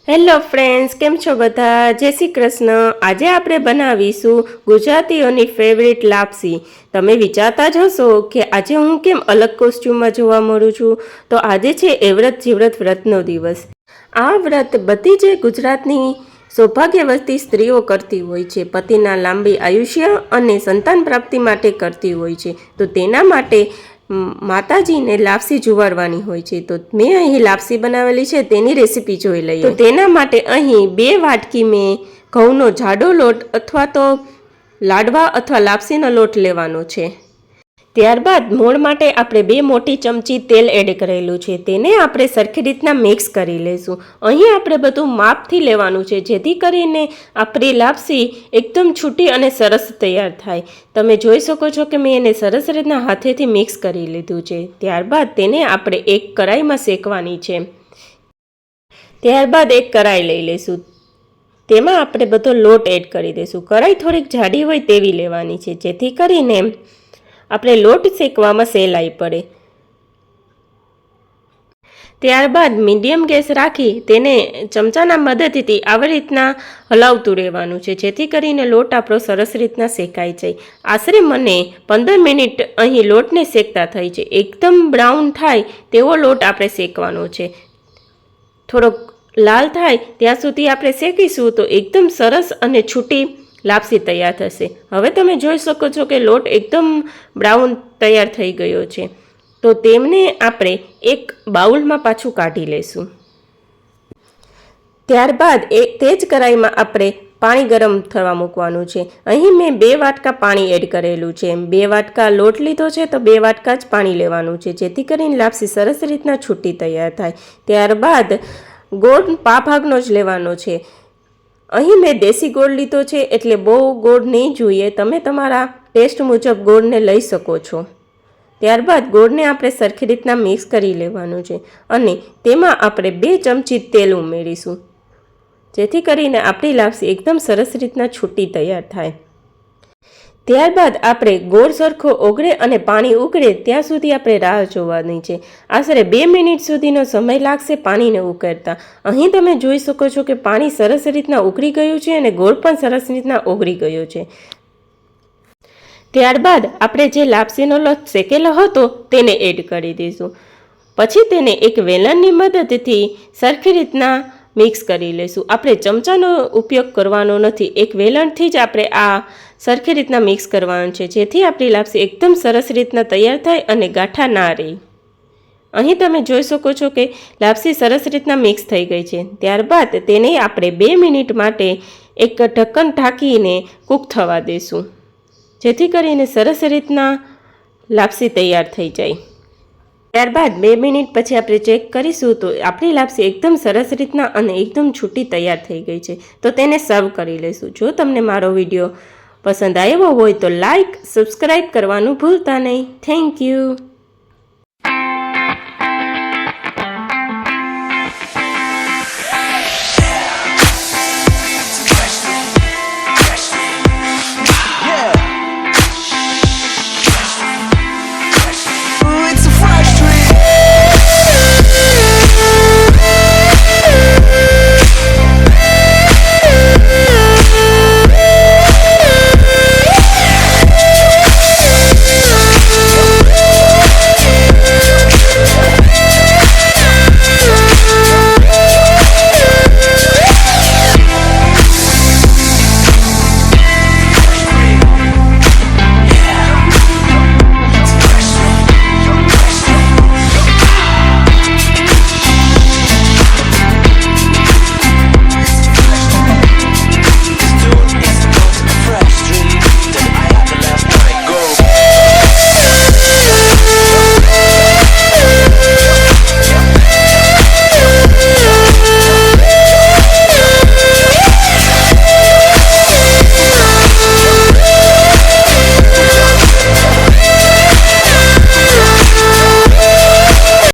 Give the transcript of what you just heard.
Hello friends, કેમ છો બધા? જય શ્રી કૃષ્ણ. આજે આપણે બનાવીશું ગુજરાતીઓની ફેવરિટ લાપસી. તમે વિચારતા જ હશો કે આજે હું કેમ અલગ કોસ્ચ્યુમમાં જોવા મળું છું. તો આજે છે એવ્રત જીવ્રત વ્રતનો દિવસ. આ વ્રત બધી જ ગુજરાતની સૌભાગ્યવતી સ્ત્રીઓ કરતી હોય છે. પતિના લાંબી આયુષ્ય અને સંતાન પ્રાપ્તિ માટે કરતી હોય છે. તો તેના માટે માતાજીને લાપસી જુવારવાની હોય છે. તો મેં અહીં લાપસી બનાવેલી છે, તેની રેસીપી જોઈ લઈએ. તો તેના માટે અહીં 2 વાટકી મેં ઘઉંનો જાડો લોટ અથવા તો લાડવા અથવા લાપસીનો લોટ લેવાનો છે. ત્યારબાદ મોણ માટે આપણે 2 મોટી ચમચી તેલ એડ કરેલું છે. તેને આપણે સરખી રીતના મિક્સ કરી લઈશું. અહીં આપણે બધું માપથી લેવાનું છે, જેથી કરીને આપણી લાપસી એકદમ છૂટી અને સરસ તૈયાર થાય. તમે જોઈ શકો છો કે મેં એને સરસ રીતના હાથેથી મિક્સ કરી લીધું છે. ત્યારબાદ તેને આપણે એક કઢાઈમાં શેકવાની છે. ત્યારબાદ એક કઢાઈ લઈ લઈશું. તેમાં આપણે બધો લોટ એડ કરી દઈશું. કઢાઈ થોડીક જાડી હોય તેવી લેવાની છે, જેથી કરીને આપણે લોટ શેકવામાં સહેલાઈ પડે. ત્યારબાદ મીડિયમ ગેસ રાખી તેને ચમચાના મદદથી આવી રીતના હલાવતું રહેવાનું છે, જેથી કરીને લોટ આપણો સરસ રીતના શેકાઈ જાય. આશરે મને 15 મિનિટ અહીં લોટને શેકતા થઈ છે. એકદમ બ્રાઉન થાય તેવો લોટ આપણે શેકવાનો છે. થોડોક લાલ થાય ત્યાં સુધી આપણે શેકીશું તો એકદમ સરસ અને છૂટી લાપસી તૈયાર થશે. હવે તમે જોઈ શકો છો કે લોટ એકદમ બ્રાઉન તૈયાર થઈ ગયો છે. તો તેમને આપણે એક બાઉલમાં પાછું કાઢી લઈશું. ત્યારબાદ તે જ કઢાઈમાં આપણે પાણી ગરમ થવા મૂકવાનું છે. અહીં મેં 2 વાટકા પાણી એડ કરેલું છે. 2 વાટકા લોટ લીધો છે તો 2 વાટકા જ પાણી લેવાનું છે, જેથી કરીને લાપસી સરસ રીતના છૂટી તૈયાર થાય. ત્યારબાદ ગોળ પા ભાગનો જ લેવાનો છે. અહીં મેં દેશી ગોળ લીધો છે, એટલે બહુ ગોળ નહીં જોઈએ. તમે તમારા ટેસ્ટ મુજબ ગોળને લઈ શકો છો. ત્યારબાદ ગોળને આપણે સરખી રીતના મિક્સ કરી લેવાનું છે અને તેમાં આપણે 2 ચમચી તેલ ઉમેરીશું, જેથી કરીને આપણી લાપસી એકદમ સરસ રીતના છૂટી તૈયાર થાય. ત્યારબાદ આપણે ગોળ સરખો ઓગળે અને પાણી ઉકળે ત્યાં સુધી આપણે રાહ જોવાની છે. આશરે 2 મિનિટ સુધીનો સમય લાગશે પાણીને ઉકળતા. અહીં તમે જોઈ શકો છો કે પાણી સરસ રીતના ઉકળી ગયું છે અને ગોળ પણ સરસ રીતના ઓગળી ગયો છે. ત્યારબાદ આપણે જે લાપસીનો લોટ શેકેલો હતો તેને એડ કરી દઈશું. પછી તેને એક વેલણની મદદથી સરખી રીતના મિક્સ કરી લઈશું. આપણે ચમચાનો ઉપયોગ કરવાનો નથી. એક વેલણથી જ આપણે આ સરખી રીતના મિક્સ કરવાનું છે, જેથી આપણી લાપસી એકદમ સરસ રીતના તૈયાર થાય અને ગાંઠા ના રહે. અહીં તમે જોઈ શકો છો કે લાપસી સરસ રીતના મિક્સ થઈ ગઈ છે. ત્યારબાદ તેને આપણે 2 મિનિટ માટે એક ઢક્કન ઢાંકીને કૂક થવા દઈશું, જેથી કરીને સરસ રીતના લાપસી તૈયાર થઈ જાય. ત્યારબાદ 2 મિનિટ પછી આપણે ચેક કરીશું તો આપણી લાપસી એકદમ સરસ રીતના અને એકદમ છૂટી તૈયાર થઈ ગઈ છે. તો તેને સર્વ કરી લઈશું. જો તમને મારો વિડીયો પસંદ આવ્યો હોય તો લાઈક, સબસ્ક્રાઈબ કરવાનું ભૂલતા નહીં. Thank you.